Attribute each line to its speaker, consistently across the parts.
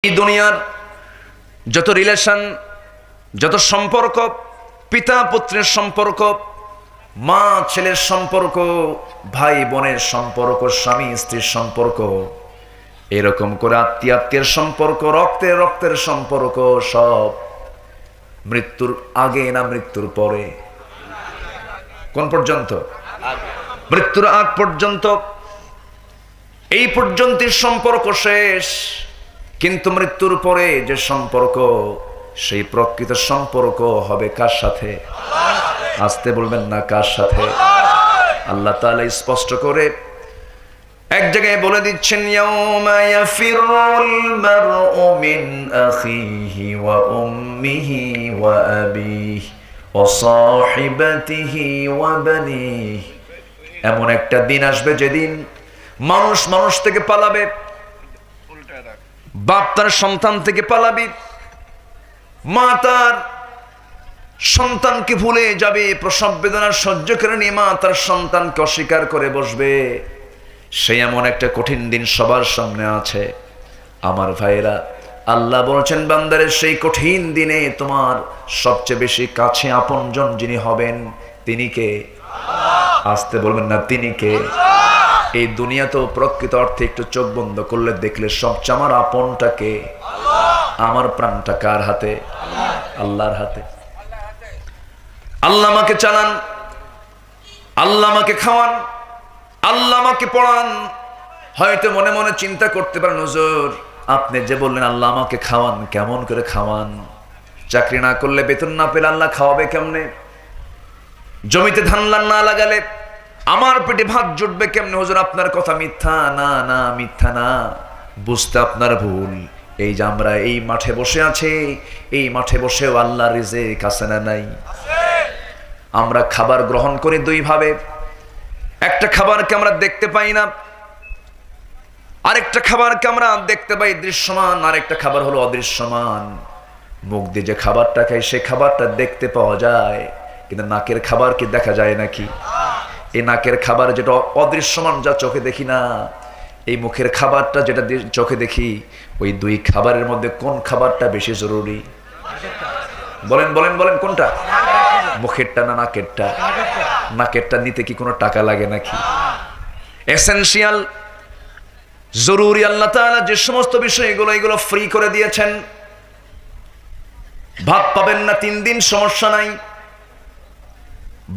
Speaker 1: এই দুনিয়ার যত রিলেশন, যত সম্পর্ক, পিতা পুত্রের সম্পর্ক, মা ছেলের সম্পর্ক, ভাই বোনের সম্পর্ক, স্বামী স্ত্রীর সম্পর্ক, এরকম করে আত্মীয়ের সম্পর্ক, রক্তের রক্তের সম্পর্ক সব মৃত্যুর আগে না মৃত্যুর পরে? কোন পর্যন্ত? মৃত্যুর আগ পর্যন্ত। এই পর্যন্তই সম্পর্ক শেষ, কিন্তু মৃত্যুর পরে যে সম্পর্ক, সেই প্রকৃত সম্পর্ক হবে কার সাথে? আসতে বলবেন না, কার সাথে? আল্লাহ তাআলা স্পষ্ট করে এক জায়গায় বলে দিচ্ছেন, ইয়াউমা ইয়াফিরুল মারউ মিন আখিহি ওয়া উম্মিহি ওয়া আবিহি ওয়া সাহিবাতিহি ওয়া বানিহি। এমন একটা দিন আসবে যেদিন মানুষ মানুষ থেকে পালাবে, বাপ তার সন্তান থেকে পালাবে, মা তার সন্তানকে ভুলে যাবে, প্রসব বেদনা সহ্য করে নিয়ে মা তার সন্তানকে অস্বীকার করে বসবে। সেই এমন একটা কঠিন দিন সবার সামনে আছে। আমার ভাইরা, আল্লাহ বলছেন বান্দারে, সেই কঠিন দিনে তোমার সবচেয়ে বেশি কাছে আপনজন যিনি হবেন তিনি কে? আসতে বলবেন না, তিনি কে? এই দুনিয়া তো প্রকৃত অর্থে একটু চোখ বন্ধ করলে দেখলে সবচেয়ে আমার আপনটাকে, আমার প্রাণটা কার হাতে? আল্লাহর হাতে। আল্লাহ আমাকে চালান, আল্লাহ আমাকে খাওয়ান, আল্লাহ আমাকে পড়ান। হয়তো মনে মনে চিন্তা করতে পারেন, হুজুর আপনি যে বললেন আল্লাহ আমাকে খাওয়ান, কেমন করে খাওয়ান? চাকরি না করলে, বেতন না পেলে আল্লাহ খাওয়াবে কেমনে? জমিতে ধান না লাগালে আমার পেটে ভাত জুটবে কেমনে? হুজুর আপনার কথা মিথ্যা। না না, মিথ্যা না, বুঝতে আপনার ভুল। এই যে আমরা এই মাঠে বসে আছি, এই মাঠে বসেও আল্লাহর রিজিক আছে না নাই? আমরা খাবার গ্রহণ করি দুই ভাবে। একটা খাবারকে আমরা দেখতে পাই না, আরেকটা খাবারকে আমরা দেখতে পাই দৃশ্যমান, আরেকটা খাবার হলো অদৃশ্যমান। মুখ দিয়ে যে খাবারটা খাই সে খাবারটা দেখতে পাওয়া যায়, কিন্তু নাকের খাবার কি দেখা যায় নাকি? এই নাকের খাবার যেটা অদৃশ্যমান, যা চোখে দেখি না, এই মুখের খাবারটা যেটা চোখে দেখি, ওই দুই খাবারের মধ্যে কোন খাবারটা বেশি জরুরি? বলেন বলেন বলেন, কোনটা? মুখেরটা না নাকেরটা? নাকেরটা নিতে কি কোনো টাকা লাগে নাকি? এসেনশিয়াল, জরুরি। আল্লাহ তাআলা যে সমস্ত বিষয়গুলো, এগুলো ফ্রি করে দিয়েছেন। ভাত পাবেন না 3 দিন, সমস্যা নাই,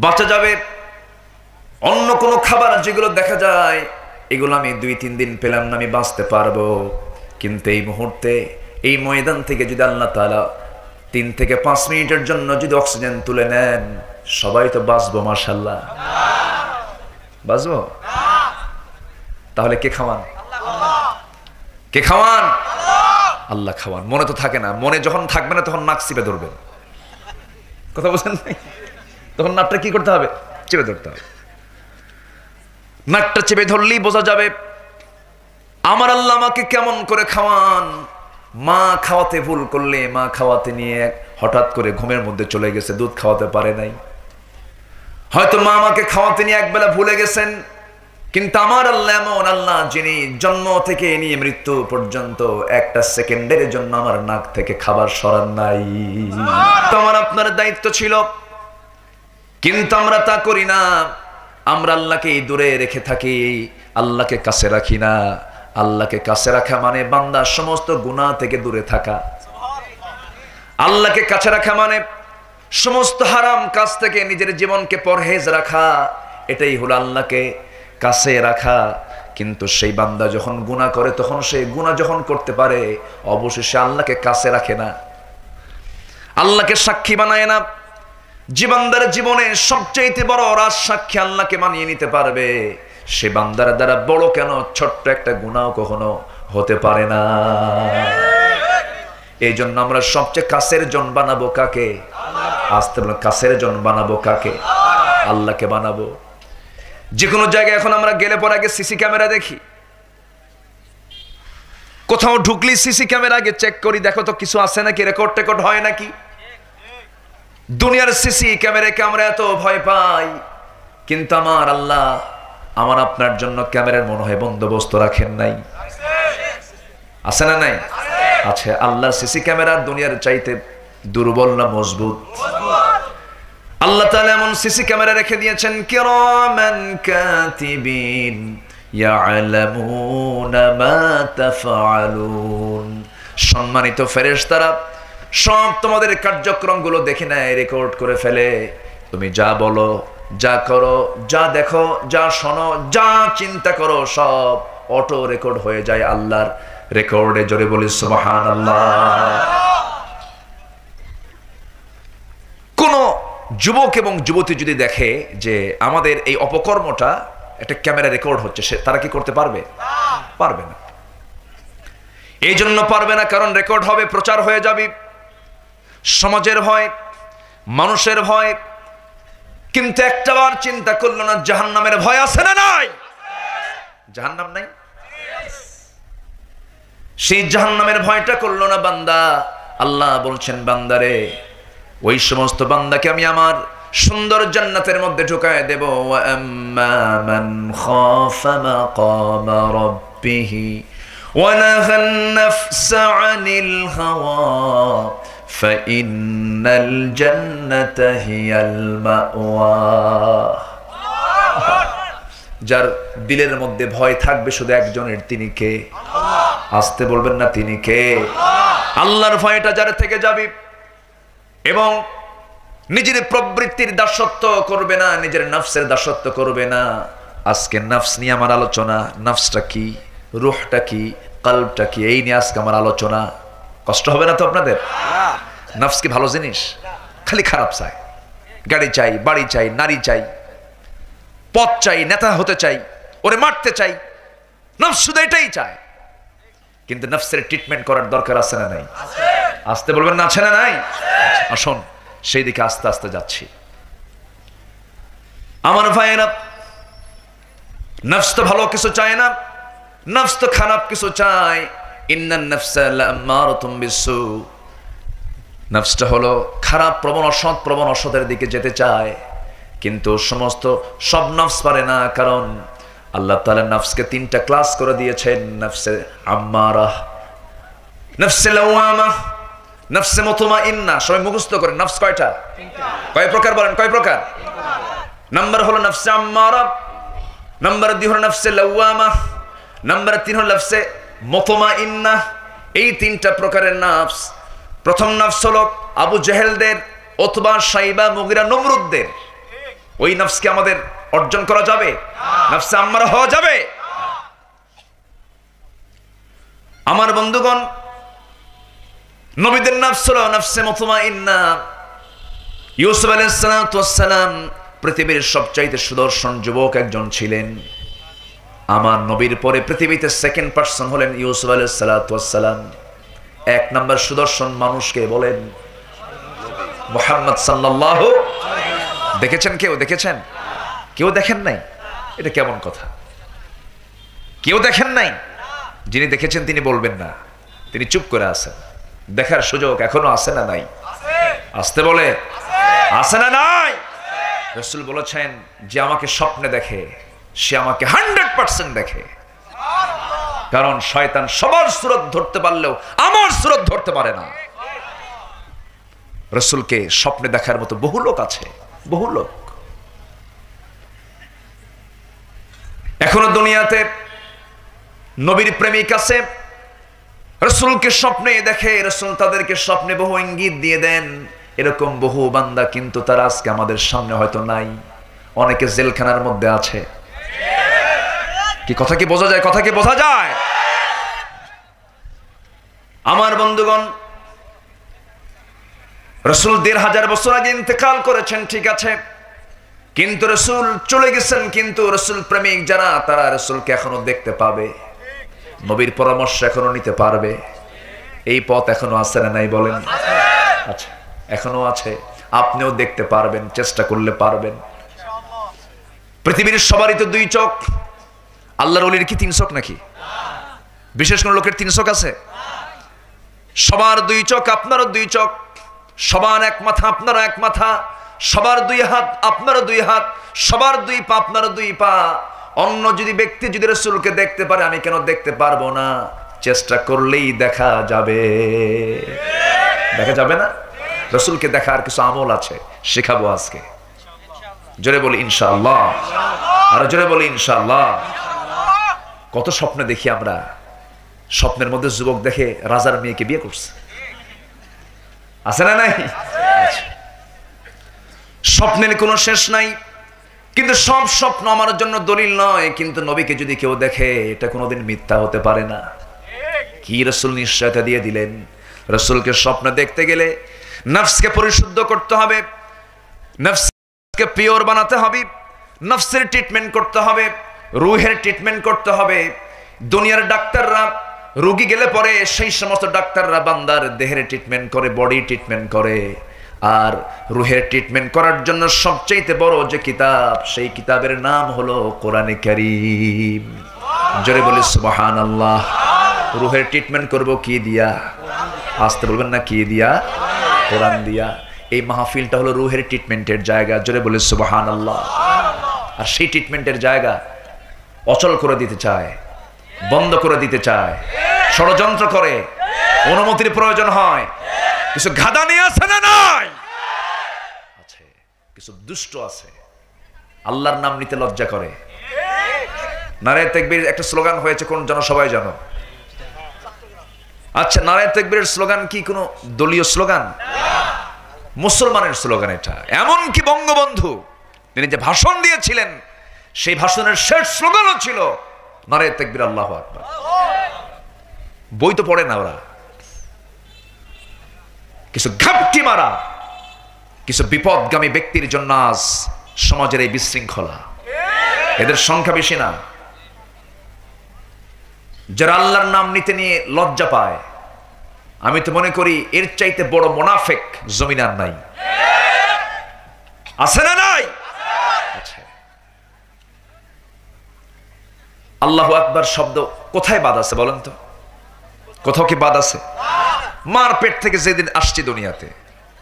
Speaker 1: বাঁচা যাবে। অন্য কোনো খাবার যেগুলো দেখা যায়, এগুলো আমি 2-3 দিন পেলাম না, আমি বাঁচতে পারবো। কিন্তু এই মুহূর্তে এই ময়দান থেকে যদি আল্লাহ তাআলা 3 থেকে 5 মিনিটের জন্য যদি অক্সিজেন তুলে নেন, সবাই তো বাঁচবো, মাশাআল্লাহ। বাঁচবো? তাহলে কে খাওয়ান? কে খাওয়ান? আল্লাহ খাওয়ান। মনে তো থাকে না, মনে যখন থাকবে না তখন নাক চিপে ধরবেন। কথা বলছেন? তখন নাকটা কি করতে হবে? চেপে ধরতে হবে। নাকটা চেপে ধরলেই বোঝা যাবে আমার আল্লাহ আমাকে কেমন করে খাওয়ান। মা খাওয়াতে ভুল করলে, মা খাওয়াতে নিয়ে হঠাৎ করে ঘুমের মধ্যে চলে গেছে, দুধ খাওয়াতে পারে নাই। হয়তো মা আমাকে খাওয়াতে নিয়ে একবেলা ভুলে গেছেন, কিন্তু আমার আল্লাহ এমন আল্লাহ যিনি জন্ম থেকে নিয়ে মৃত্যু পর্যন্ত একটা সেকেন্ডের জন্য আমার নাক থেকে খাবার সরান নাই। আমার আপনার দায়িত্ব ছিল, কিন্তু আমরা তা করি না। আমরা আল্লাহকে দূরে রেখে থাকি, আল্লাহকে কাছে রাখি না। আল্লাহকে কাছে রাখা মানে বান্দা সমস্ত গুনাহ থেকে দূরে থাকা। আল্লাহকে কাছে রাখা মানে সমস্ত হারাম কাজ থেকে নিজের জীবনকে পরহেজ রাখা। এটাই হলো আল্লাহকে কাছে রাখা। কিন্তু সেই বান্দা যখন গুনাহ করে, তখন সে গুনাহ যখন করতে পারে, অবশেষে আল্লাহকে কাছে রাখে না, আল্লাহকে সাক্ষী বানায় না। যে বান্দার জীবনে সবচাইতে বড় রাজ সাক্ষী আল্লাহকে মানিয়ে নিতে পারবে, সে বান্দার দ্বারা বড় কেন ছোট্ট একটা গুনাহ কখনো হতে পারে না। এই জন্য আমরা সবচেয়ে কাছের জন বানাবো কাকে? আসতে বলো, কাছের জন বানাবো কাকে? আল্লাহকে বানাবো। যে কোনো জায়গায় এখন আমরা গেলে পর আগে সিসি ক্যামেরা দেখি, কোথাও ঢুকলি সিসি ক্যামেরা আগে চেক করি, দেখো তো কিছু আছে নাকি, রেকর্ড টেকর্ড হয় নাকি। দুনিয়ার সিসি ক্যামেরাকে আমরা এত ভয় পাই, কিন্তু আমার আল্লাহ আমার আপনার জন্য ক্যামেরার মনে হয় বন্দোবস্ত রাখেন নাই। আছে না নাই? আছে। আল্লাহর সিসি ক্যামেরা দুনিয়ার চাইতে দুর্বল না মজবুত? আল্লাহ তাআলা এমন সিসি ক্যামেরা রেখে দিয়েছেন, কিরামান কাতিবিন ইয়ালামুনা মা তাফআলুন। সম্মানিত ফেরেশতারা সব তোমাদের কার্যক্রমগুলো দেখে নেয়, রেকর্ড করে ফেলে। তুমি যা বলো, যা করো, যা দেখো, যা শোনো, যা চিন্তা করো, সব অটো রেকর্ড হয়ে যায় আল্লাহর রেকর্ডে। জোরে বলি সুবহানাল্লাহ। কোন যুবক এবং যুবতী যদি দেখে যে আমাদের এই অপকর্মটা একটা ক্যামেরা রেকর্ড হচ্ছে, সে তারা কি করতে পারবে? পারবে না। এই জন্য পারবে না কারণ রেকর্ড হবে, প্রচার হয়ে যাবে। সমাজের ভয়, মানুষের ভয়, কিন্তু একটাবার চিন্তা করলো না জাহান্নামের ভয় আছে না নাই? জাহান্নাম নাই, সেই জাহান্নামের ভয়টা করলো না বান্দা। আল্লাহ বলছেন, বান্দারে ওই সমস্ত বান্দাকে আমি আমার সুন্দর জান্নাতের মধ্যে ঢুকায় দেব। ওয়া আম্মা মান খাফা মাকামা রাব্বিহি ওয়া নাহান নাফসা আনিল হাওয়া ফাইন্নাল জান্নাতা হিয়াল মাওয়া। যার দিলের মধ্যে ভয় থাকবে শুধু একজনের, তিনি কে? আসতে বলবেন না, তিনি কে? আল্লাহর ভয়টা যার থেকে যাবে এবং নিজের প্রবৃত্তির দাসত্ব করবে না, নিজের নফসের দাসত্ব করবে না। আজকে নফস নিয়ে আমার আলোচনা। নফসটা কি, রূহটা কি, কলবটা কি, এই নিয়ে আজকে আমার আলোচনা। কষ্ট হবে না তো আপনাদের? নফস কি ভালো জিনিস? খালি খারাপ চাই, গাড়ি চাই, বাড়ি চাই, নারী চাই, পদ চাই, নেতা হতে চাই, ওরে মারতে চাই। নফস শুধু এটাই চায়। কিন্তু নফসের ট্রিটমেন্ট করার দরকার আছে না নাই? আসতে বলবেন না, আছে না নাই? আসুন সেই দিকে আস্তে আস্তে যাচ্ছি। আমার ভাইয়েরা, নফস তো ভালো কিছু চায় না, নফস তো খারাপ কিছু চায়। ইন্নান নাফসা লাআমারাতুম বিসসু। নফসটা হলো খারাপ প্রবণ, অসৎ প্রবণ, অসতের দিকে যেতে চায়। কিন্তু সব নফস পারে না, কারণ আল্লাহ তাআলা নফসকে তিনটা ক্লাস করে দিয়েছেন। নফসে আম্মারা, নফসে লাওয়ামা, নফসে মুতমাইন্না। সবাই মুখস্থ করেন, নফস কয়টা? কয় প্রকার বলেন, কয় প্রকার? নাম্বার হলো নফসে আম্মারা, নাম্বার 2 হলো নফসে লাওয়ামা, নাম্বার 3 হলো নফসে মুতমাইন্না। এই তিনটা প্রকারের নফস। প্রথম নফস হলো আবু জেহেলদের, উতবা, শাইবা, মুগিরা, নমরুদদের। ওই নফসকে আমাদের অর্জন করা যাবে? নফসে আম্মারা হওয়া যাবে? আমার বন্ধুগণ, নবীদের নফস হলো নফসে মুতমাইন্না। ইউসুফ আলাইহিস সালাম পৃথিবীর সবচাইতে সুদর্শন যুবক একজন ছিলেন। আমার নবীর পরে পৃথিবীতে সেকেন্ড পারসন হলেন ইউসুফ আলাইহিস সালাম। 1 নাম্বার সুদর্শন মানুষকে বলেন মুহাম্মদ সাল্লাল্লাহু। দেখেছেন কেউ? দেখেছেন? কেউ দেখেন নাই? এটা কেমন কথা? কেউ দেখেন নাই? যিনি দেখেছেন তিনি বলবেন না, তিনি চুপ করে আছেন। দেখার সুযোগ এখনো আছে না নাই? আসতে বলে, আছে না নাই? রাসূল বলেছেন, যে আমাকে স্বপ্নে দেখে সে আমাকে 100% দেখে। কারণ শয়তান সবার সূরত ধরতে পারলেও আমার সূরত ধরতে পারে না। রাসূলকে স্বপ্নে দেখার মতো বহু লোক আছে, বহু লোক। এখনো দুনিয়াতে নবীর প্রেমিক আছে, রাসূলকে স্বপ্নে দেখে, রাসূল তাদেরকে স্বপ্নে বহু ইঙ্গিত দিয়ে দেন। এরকম বহু বান্দা কিন্তু তারা আজকে আমাদের সামনে হয়তো নাই। অনেকে জেলখানার মধ্যে আছে। কি কথা কি বোঝা যায়? কথা কি বোঝা যায়? আমার বন্ধুগণ, রাসূল 1500 বছর আগে ইন্তেকাল করেছেন, ঠিক আছে, কিন্তু রাসূল চলে গেছেন। কিন্তু রাসূল প্রেমিক যারা, তারা রাসূলকে এখনো দেখতে পাবে, নবীর পরামর্শ এখনো নিতে পারবে। এই পথ এখনো আছে না নাই বলেন? আচ্ছা, এখনো আছে। আপনিও দেখতে পারবেন, চেষ্টা করলে পারবেন। পৃথিবীর সবারই তো 2 চোখ। আল্লাহর ওলির কি 3 চোখ নাকি? বিশেষ কোন লোকের 3 চোখ আছে? সবার 2 চোখ, আপনারও 2 চোখ। সবার 1 মাথা, আপনারও 1 মাথা। সবার 2 হাত, আপনারও 2 হাত। সবার 2 পা, আপনারও 2 পা। অন্য যদি ব্যক্তি যদি রাসূলকে দেখতে পারে, আমি কেন দেখতে পারবো না? চেষ্টা করলেই দেখা যাবে। দেখা যাবে না? রাসূলকে দেখার কিছু আমল আছে, শেখাবো আজকে। জোরে বলি ইনশাআল্লাহ, আর জোরে বলি ইনশাআল্লাহ। কত স্বপ্ন দেখি আমরা, স্বপ্নের মধ্যে যুবক দেখে রাজার মেয়েকে বিয়ে করছে, আছে না নাই? স্বপ্নের কোনো শেষ নাই, কিন্তু সব স্বপ্ন আমার জন্য দলিল নয়। কিন্তু নবীকে যদি কেউ দেখে, এটা কোনোদিন মিথ্যা হতে পারে না। কি রাসূল নিশ্চয়তা দিয়ে দিলেন, রাসূলকে স্বপ্ন দেখতে গেলে নফসকে পরিশুদ্ধ করতে হবে, নফসকে পিওর বানাতে হবে, নফসের ট্রিটমেন্ট করতে হবে, রুহের ট্রিটমেন্ট করতে হবে। দুনিয়ার ডাক্তাররা রোগী গেলে পরে সেই সমস্ত ডাক্তাররা বান্দার দেহের ট্রিটমেন্ট করে, বডি ট্রিটমেন্ট করে। আর রুহের ট্রিটমেন্ট করার জন্য সবচেয়ে বড় যে কিতাব, সেই কিতাবের নাম হলো কোরআনে কারীম। জোরে বলি সুবহানাল্লাহ। রুহের ট্রিটমেন্ট করব কি দিয়া? আসতে বলবেন না, কি দিয়া? কোরআন দিয়া। এই মাহফিলটা হলো রুহের ট্রিটমেন্টের জায়গা। জোরে বলি সুবহানাল্লাহ। আর সেই ট্রিটমেন্টের জায়গা অচল করে দিতে চায়, বন্ধ করে দিতে চায়, ষড়যন্ত্র করে, অনুমতির প্রয়োজন হয়। কিছু গাদানি আছে না নাই? আছে। কিছু দুষ্ট আছে, আল্লাহর নাম নিতে লজ্জা করে। নারায়ে তাকবীর একটা স্লোগান হয়েছে, কোন জনসভায় জানো? আচ্ছা, নারায়ে তাকবীরের স্লোগান কি কোনো দলীয় স্লোগান? মুসলমানের স্লোগান এটা। এমনকি বঙ্গবন্ধু তিনি যে ভাষণ দিয়েছিলেন, সেই ভাষণের শেষ স্লোগানও ছিল নারায়ে তাকবীর আল্লাহু আকবার। বই তো পড়ে না ওরা। কিছু ঘাপটি মারা, কিছু বিপদগামী ব্যক্তির জন্য আজ সমাজের এই বিশৃঙ্খলা। এদের সংখ্যা বেশি না। যারা আল্লাহর নাম নিতে নিয়ে লজ্জা পায়, আমি তো মনে করি এর চাইতে বড় মুনাফিক জমিন আর নাই। আছে না নাই? আচ্ছা, আল্লাহু আকবার শব্দ কোথায় বাদ আছে বলেন তো? কোথাও কি বাদ আছে? মার পেট থেকে যেদিন আসছি দুনিয়াতে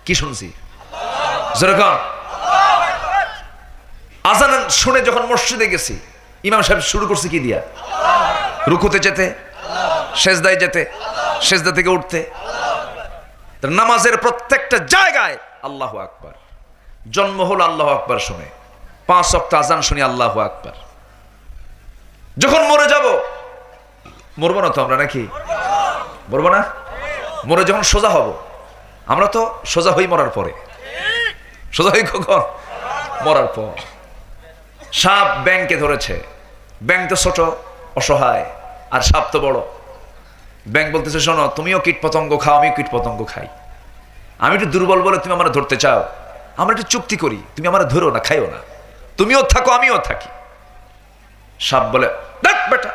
Speaker 1: কি শুনছি? যেরকম আজান শুনে যখন মসজিদে গেছি, ইমাম সাহেব শুরু করছে কি দিয়া? রুকুতে যেতে, সেজদায় যেতে, সেজদা থেকে উঠতে। নামাজের প্রত্যেকটা জায়গায় আল্লাহু আকবার। জন্ম হলো আল্লাহু আকবার শুনে, 5 ওয়াক্ত আজান শুনি আল্লাহু আকবার। যখন মরে যাব, মরবো না তো আমরা নাকি? মরবো না? মরে যখন সোজা হব, আমরা তো সোজা হই মরার পরে। সোজা হই কখন? মরার পর। সাপ ব্যাংকে ধরেছে, ব্যাংক তো ছোট অসহায়, আর সাপ তো বড়। ব্যাংক বলতেছে, শোনো, তুমিও কীট পতঙ্গ খাও, আমিও কীট পতঙ্গ খাই। আমি একটু দুর্বল বলে তুমি আমার ধরতে চাও, আমরা একটু চুক্তি করি, তুমি আমার ধরো না, খাইও না, তুমিও থাকো আমিও থাকি। সাপ বলে, দেখ বেটা,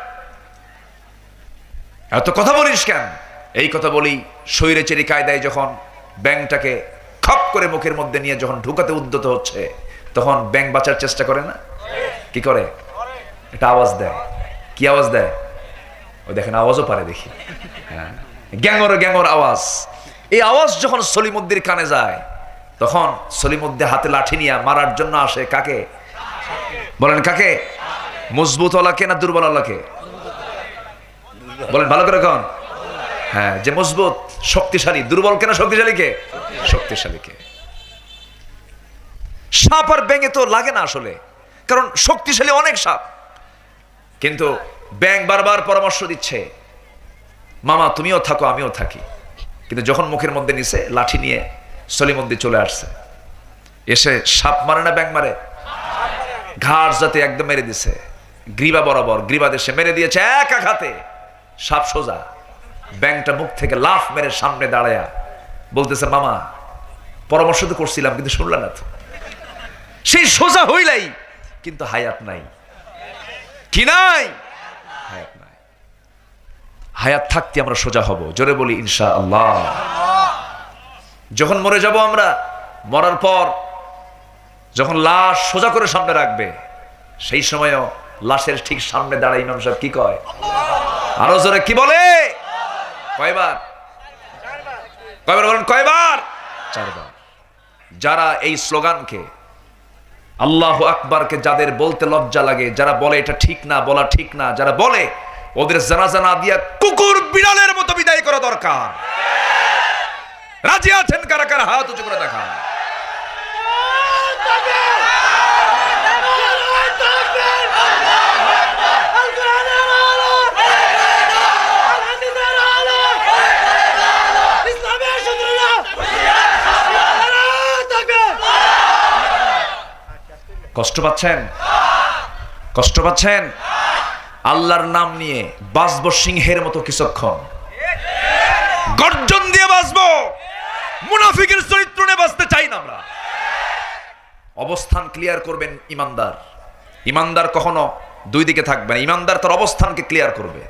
Speaker 1: এত কথা বলিস কেন? এই কথা বলি স্বৈরাচারী কায়দায় যখন ব্যাংকটাকে খপ করে মুখের মধ্যে নিয়ে যখন ঢুকাতে উদ্যত হচ্ছে, তখন ব্যাংক বাঁচার চেষ্টা করে না? কি করে? এটা আওয়াজ দেয়। কি আওয়াজ দেয়? ওই দেখেন, আওয়াজও পারে দেখি। হ্যাঁ, গ্যাঙর গ্যাঙর আওয়াজ। এই আওয়াজ যখন সলিমুদ্দির কানে যায়, তখন সলিমুদ্দি হাতে লাঠি নিয়ে মারার জন্য আসে। কাকে বলেন? কাকে? মজবুত ওয়ালাকে না দুর্বল ওয়ালাকে? বলেন ভালো করে কোন? হ্যাঁ, যে মজবুত শক্তিশালী। দুর্বল কেন? শক্তিশালীকে? শক্তিশালীকে। সাপ আর ব্যাঙে তো লাগে না আসলে, কারণ শক্তিশালী অনেক সাপ। কিন্তু ব্যাঙ বারবার পরামর্শ দিচ্ছে, মামা তুমিও থাকো আমিও থাকি। কিন্তু যখন মুখের মধ্যে নিছে, লাঠি নিয়ে সলিমুদ্দি চলে আসছে। এসে সাপ মারে না ব্যাঙ মারে? ঘাড় যাতে একদম মেরে দিছে, গ্রীবা বরাবর, গ্রীবা দেশে মেরে দিয়েছে এক আঘাতে। সাপ সোজা। ব্যাঙটা মুখ থেকে লাফ মেরে সামনে দাঁড়ায়া বলতেছে, মামা পরামর্শ তো করছিলাম, কিন্তু শুনলা না তো। সেই সোজা হইলাই, কিন্তু হায়াত নাই। কি নাই? হায়াত নাই। হায়াত থাকতে আমরা সোজা হব। জোরে বলি ইনশাআল্লাহ। যখন মরে যাব আমরা, মরার পর যখন লাশ সোজা করে সামনে রাখবে, সেই সময়ও লাশের ঠিক সামনে দাঁড়ায় ইমাম সাহেব কি কয়? আরো জোরে কি বলে? কয়বার? কয়বার বলেন? কয়বার? 4 বার। যারা এই স্লোগানকে, আল্লাহু আকবারকে যাদের বলতে লজ্জা লাগে, যারা বলে এটা ঠিক না, বলা ঠিক না, যারা বলে ওদের জানাজা না দিয়া কুকুর বিড়ালের মতো বিদায় করা দরকার। রাজি আছেন কারা কারা? হাত উঁচু করে দেখান। কষ্ট পাচ্ছেন? কষ্ট পাচ্ছেন? আল্লাহর নাম নিয়ে বাঁচবো সিংহের মতো কিছুক্ষণ, গর্জন দিয়ে বাঁচবো। মুনাফিকের চরিত্র নিয়ে বাঁচতে চাই না আমরা। অবস্থান ক্লিয়ার করবেন ইমানদার। ইমানদার কখনো দুই দিকে থাকবে না। ইমানদার তার অবস্থানকে ক্লিয়ার করবে।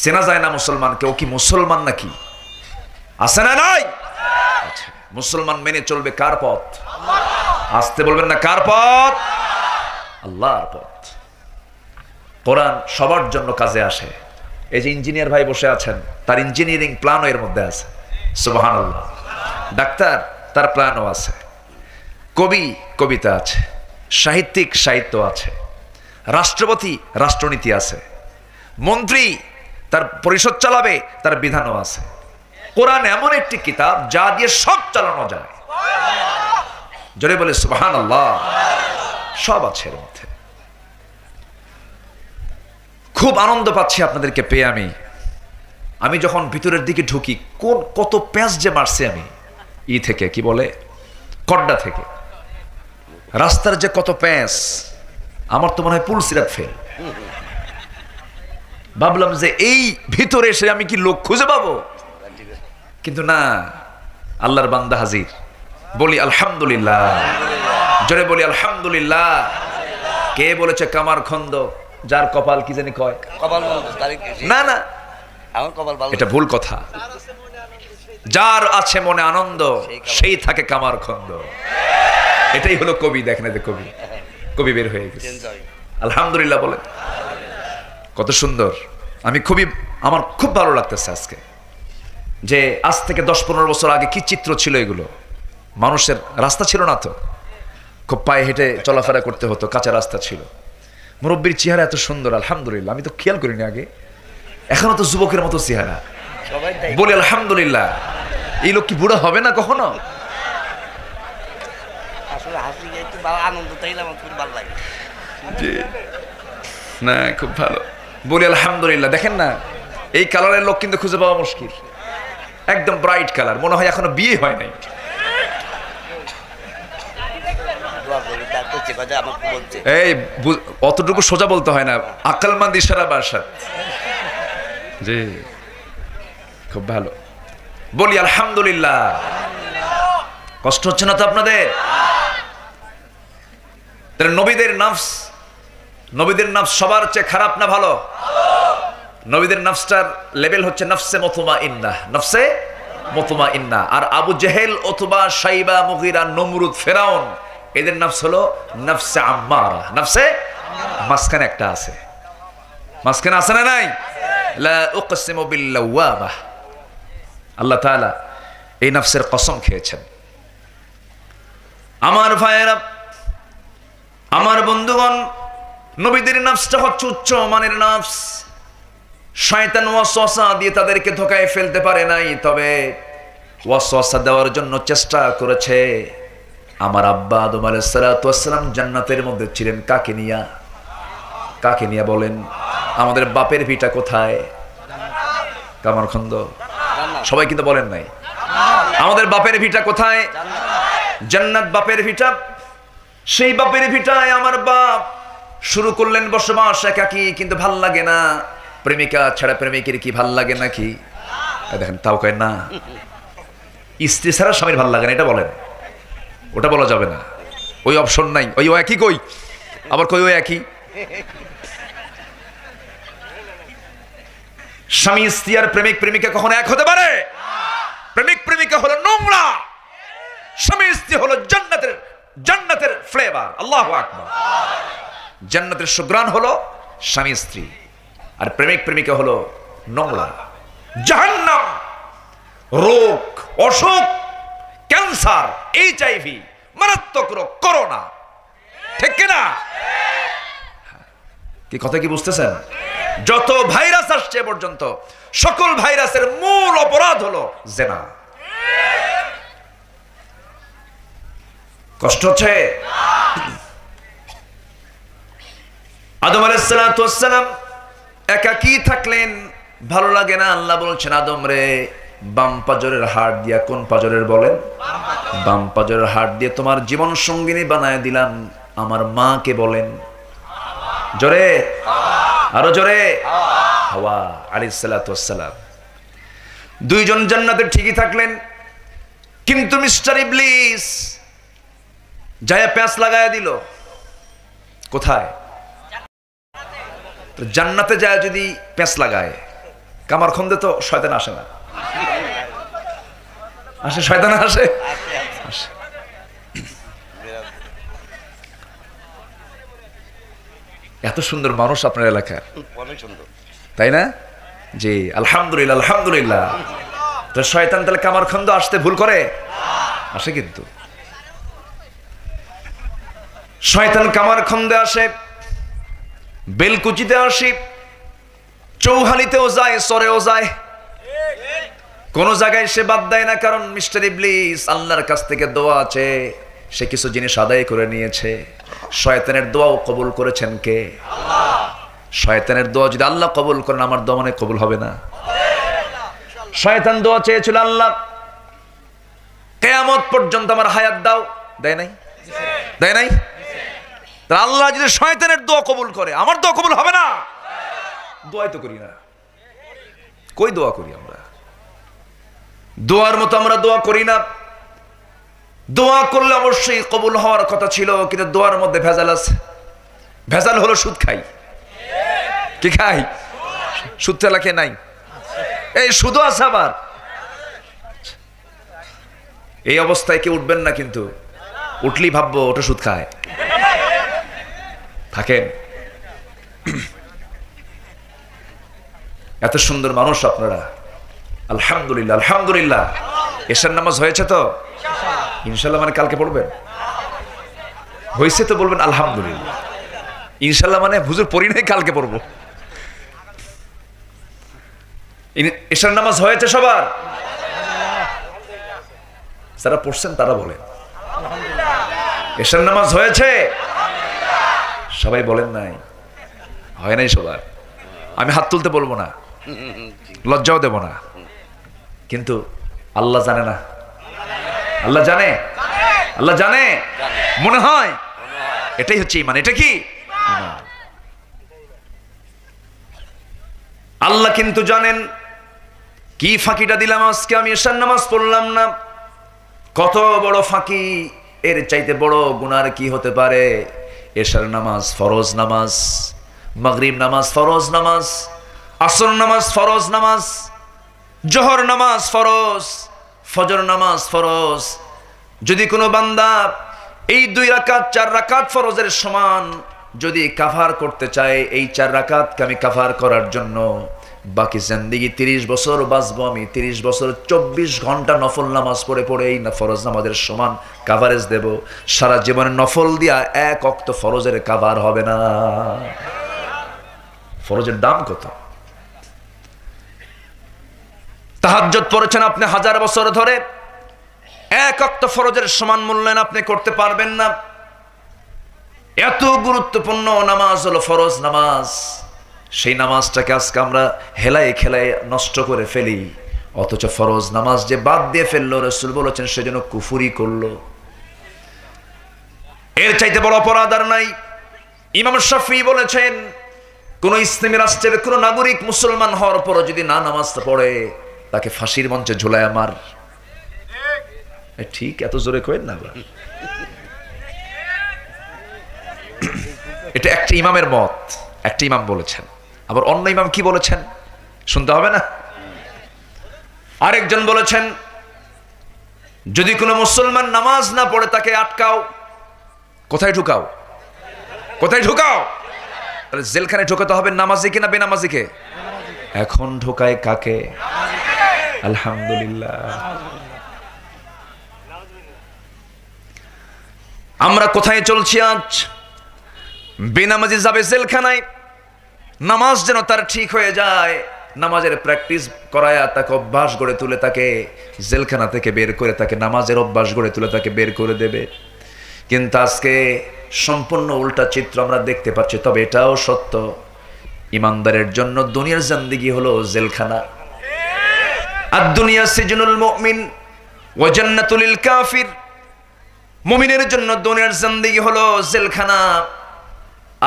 Speaker 1: চেনা যায় না মুসলমানকে, ও কি মুসলমান নাকি? আছে না নাই? আচ্ছা, মুসলমান মেনে চলবে কার পথ? আসতে বলবেন না, কার পথ? আল্লাহর পথ। কোরআন সবার জন্য কাজে আসে। এই যে ইঞ্জিনিয়ার ভাই বসে আছেন, তার ইঞ্জিনিয়ারিং প্ল্যানও এর মধ্যে আছে। সুবহানাল্লাহ। ডাক্তার, তার প্ল্যানও আছে। কবি, কবিতা আছে। সাহিত্যিক, সাহিত্য আছে। রাষ্ট্রপতি, রাষ্ট্রনীতি আছে। মন্ত্রী, তার পরিষদ চালাবে, তার বিধানও আছে। কোরআন এমন একটি কিতাব যা দিয়ে সব চালানো যায়। জোরে বলে সুবহানাল্লাহ। সব আছে এর মধ্যে। খুব আনন্দ পাচ্ছি আপনাদেরকে পেয়ে। আমি যখন ভিতরের দিকে ঢুকি, কত প্যাঁচ যে মারছে আমি থেকে, কি বলে, কড্ডা থেকে। রাস্তার যে কত প্যাঁচ, আমার তো মনে হয় পুল সিরাত ফেল। ভাবলাম যে এই ভিতরে এসে আমি কি লোক খুঁজে পাবো, কিন্তু না, আল্লাহর বান্দা হাজির। বলি আলহামদুলিল্লাহ। জোরে বলি আলহামদুলিল্লাহ। কে বলেছে কামার খন্দ যার কপাল কি জানি কয়? না না, এটা ভুল কথা। যার আছে মনে আনন্দ সেই থাকে কামার খন্দ। এটাই হলো কবি। দেখেন, কবি, কবি বের হয়ে গেছে। আলহামদুলিল্লাহ বলে কত সুন্দর। আমার খুব ভালো লাগতেছে আজকে যে আজ থেকে 10-15 বছর আগে কি চিত্র ছিল এগুলো। মানুষের রাস্তা ছিল না তো, খুব পায়ে হেঁটে চলাফেরা করতে হতো, কাঁচা রাস্তা ছিল। মুরব্বীর চেহারা এত সুন্দর, আলহামদুলিল্লাহ। আমি তো খেয়াল করিনি আগে, এখনো তো যুবকের মতো চেহারা। বলি আলহামদুলিল্লাহ। এই লোক কি বুড়া হবে না কখনো? না, খুব ভালো। বলি আলহামদুলিল্লাহ। দেখেন না, এই কালারের লোক কিন্তু খুঁজে পাওয়া মুশকিল। একদম ব্রাইট কালার, মনে হয় এখনো বিয়ে হয় নাই। এই অতটুকু সোজা বলতে হয় না, আকলমন্দ ইশারা বাসাত। জি, খুব ভালো। বলি আলহামদুলিল্লাহ। কষ্ট হচ্ছে না তো আপনাদের? নবীদের নফস সবার চেয়ে খারাপ না ভালো? নবীদের নফসটার লেভেল হচ্ছে নফসে মুতমাইন্নাহ। নফসে মুতমাইন্নাহ। আর আবু জেহেল অথবা শাইবা, মুগীরা, নমরুদ, ফেরাউন, এদের নফস হলো নফসে আম্মারা। নফসে মাঝখানে একটা আছে। মাঝখানে আছে না নাই? লা উকসিমু বিল্লাওয়ামাহ। আল্লাহ তাআলা এই নফসের কসম খেয়েছেন। আমার ভাইয়েরা, আমার বন্ধুগণ, নবীদের নফসটা হচ্ছে উচ্চ মানের নফস। শয়তান ওয়াসওয়াসা দিয়ে তাদেরকে ধোঁকায় ফেলতে পারে নাই, তবে ওয়াসওয়াসা দেওয়ার জন্য চেষ্টা করেছে। আমার আব্বা আদম আলাইহিস সালাতু ওয়াস সালাম জান্নাতের মধ্যে ছিলেন কাকে নিয়া? কাকে নিয়া বলেন? আমাদের বাপের ভিটা কোথায়? কামারখন্দ। সবাই কিন্তু বলেন নাই। আমাদের বাপের ভিটা কোথায়? জান্নাত বাপের ভিটা। সেই বাপের ভিটায় আমার বাপ শুরু করলেন বসবাস একাকী, কিন্তু ভাল লাগে না। প্রেমিকা ছাড়া প্রেমিকের কি ভাল লাগে নাকি? দেখেন, তাও কয় না। স্ত্রী ছাড়া স্বামীর ভাল লাগে না, এটা বলেন। ওটা বলা যাবে না, ওই অপশন নাই। ওই একই কই, আবার কই ওই একই। স্বামী স্ত্রী আর প্রেমিক প্রেমিকা কখনো এক হতে পারে? প্রেমিক প্রেমিকা হলো নোংরা, স্বামী স্ত্রী হলো জান্নাতের ফ্লেভার। আল্লাহু আকবার। জান্নাতের সুগ্রাণ হলো স্বামী স্ত্রী, আর প্রেমিক প্রেমিকা হলো নোংরা। জাহান্নাম, রোগ, অসুখ, ক্যান্সার, HIV, মারাত্মক রোগ, করোনা, ঠিক কিনা? কি কথা কি বুঝতেছেন? যত ভাইরাস আসছে পর্যন্ত সকল ভাইরাসের মূল অপরাধ হলো জিনা। কষ্ট হচ্ছে? আদম আলাইহিস সালাতু ওয়াস সালাম একাকী থাকলেন, ভালো লাগে না। আল্লাহ বলছেন, আদম রে, বাম পাজরের হাড় দিয়া, কোন পাজরের বলেন? বাম পাজরের হাড় দিয়ে তোমার জীবন সঙ্গিনী বানায় দিলাম। আমার মাকে বলেন, জোরে, আরো জোরে, হাওয়া আলাইহিস সালাতু ওয়াস সালাম। দুইজন জান্নাতে ঠিকই থাকলেন, কিন্তু মিস্টার ইবলিস যায় প্যাঁচ লাগায় দিল। কোথায়? জান্নাতে যায় যদি প্যাঁচ লাগায়, কামার খন্দে তো শয়তান আসে না। আসে? শয়তান আসে? এত সুন্দর মানুষ আপনার এলাকায়, তাই না? জি, আলহামদুলিল্লাহ, আলহামদুলিল্লাহ। তো শয়তান তাহলে কামার খন্দ আসতে ভুল করে? আসে। কিন্তু শয়তান কামার খন্দে আসে, বেলকুচিতে আসে, চৌহালিতেও যায়, সরেও যায়, কোন জায়গায় সে বাদ দেয় না। কারণ মিস্টার ইবলিস আল্লাহর কাছ থেকে দোয়া আছে, সে কিছু জিনিস আদায় করে নিয়েছে। শয়তানের দোয়াও কবুল করেছেন কে? আল্লাহ। শয়তানের দোয়া যদি আল্লাহ কবুল করেন, আমার দোয়া মানে কবুল হবে না? শয়তান দোয়া চেয়েছিল, আল্লাহ কিয়ামত পর্যন্ত আমার হায়াত দাও, দেয় নাই? দেয় নাই? আল্লাহ যদি শয়তানের দোয়া কবুল করে, আমার দোয়া কবুল হবে না? দোয়াই তো করি না। কই দোয়া করি আমরা? দোয়ার মতো আমরা দোয়া করি না। দোয়া করলে অবশ্যই কবুল হওয়ার কথা ছিল, কিন্তু দোয়ার মধ্যে ভেজাল আছে। ভেজাল হলো সুদ খাই। কি খাই? সুদ তেলা খেয়ে নাই, এই সুদও আছে আবার। এই অবস্থায় কেউ উঠবেন না, কিন্তু উঠলেই ভাববো ওটা সুদ খায়। থাকেন। এত সুন্দর মানুষ আপনারা, আলহামদুলিল্লাহ, আলহামদুলিল্লাহ। এশার নামাজ হয়েছে তো? ইনশাল্লাহ মানে কালকে পড়বেন? হয়েছে তো বলবেন আলহামদুলিল্লাহ। ইনশাল্লাহ মানে হুজুর পড়ি নাই, কালকে পড়বো। এশার নামাজ হয়েছে সবার? যারা পড়ছেন তারা বলেন এশার নামাজ হয়েছে? সবাই বলেন নাই? হয় নাই সবার। আমি হাত তুলতে বলবো না, লজ্জাও দেব না, কিন্তু আল্লাহ জানে না? আল্লাহ জানে? আল্লাহ জানে? মনে হয়? এটাই হচ্ছে ঈমান। এটা কি? আল্লাহ কিন্তু জানেন। কি ফাঁকিটা দিলাম আজকে, আমি এশার নামাজ পড়লাম না। কত বড় ফাঁকি! এর চাইতে বড় গুনার কি হতে পারে? এশার নামাজ ফরজ নামাজ, মাগরিব নামাজ ফরজ নামাজ, আসর নামাজ ফরজ নামাজ, জোহর নামাজ ফরজ, ফজর নামাজ ফরজ। যদি কোনো বান্দা এই 2 রাকাত 4 রাকাত ফরজের সমান যদি কাভার করতে চায়, এই 4 রাকাতকে আমি কাভার করার জন্য বাকি জিন্দেগি 30 বছর বাঁচবো, আমি 30 বছর 24 ঘন্টা নফল নামাজ পড়ে পড়ে এই ফরজ নামাজের সমান কাভারেজ দেব। সারা জীবনে নফল দিয়া 1 ওয়াক্ত ফরজের কাভার হবে না। ফরজের দাম কত? তাহাজ্জুদ পড়েছেন আপনি 1000 বছর ধরে, 1 ওয়াক্ত ফরজের সমান মূল্যায়ন আপনি করতে পারবেন না। এত গুরুত্বপূর্ণ নামাজ হলো ফরজ নামাজ। সেই নামাজটাকে আজকে আমরা হেলায় খেলায় নষ্ট করে ফেলি, অথচ ফরজ নামাজ যে বাদ দিয়ে ফেললো, রাসূল বলেছেন সেজন্য কুফরি করলো। এর চাইতে বড় অপরাধ আর নাই। ইমাম শাফিঈ বলেছেন, কোন ইসলামী রাষ্ট্রের কোন নাগরিক মুসলমান হওয়ার পর যদি না নামাজ পড়ে, তাকে ফাঁসির মঞ্চে ঝুলায় মার। ঠিক, এত জোরে কইেন না। এটা একটা ইমামের মত, একটা ইমাম বলেছেন। আবার অন্য ইমাম কি বলেছেন শুনতে হবে না? আরেকজন বলেছেন, যদি কোনো মুসলমান নামাজ না পড়ে তাকে আটকাও। কোথায় ঢুকাও? কোথায় ঢুকাও? তাহলে জেলখানে ঢুকাতে হবে নামাজিকে না বেনামাজিকে? এখন ঢুকায় কাকে? আলহামদুলিল্লাহ। আমরা কোথায় চলছি আজ? বেনামাজি যাবে জেলখানায়, নামাজ যেন তার ঠিক হয়ে যায়, নামাজের প্র্যাকটিস করায় তাকে অভ্যাস গড়ে তুলে, তাকে জেলখানা থেকে বের করে তাকে নামাজের অভ্যাস গড়ে তুলে তাকে বের করে দেবে। কিন্তু আজকে সম্পূর্ণ উল্টা চিত্র আমরা দেখতে পাচ্ছি। তবে এটাও সত্য, ইমানদারের জন্য দুনিয়ার জিন্দেগি হলো জেলখানা। আর দুনিয়া সিজনুল মুমিন ওয়া জান্নাতুল লিল কাফির, মুমিনের জন্য দুনিয়ার জিন্দেগি হলো জেলখানা,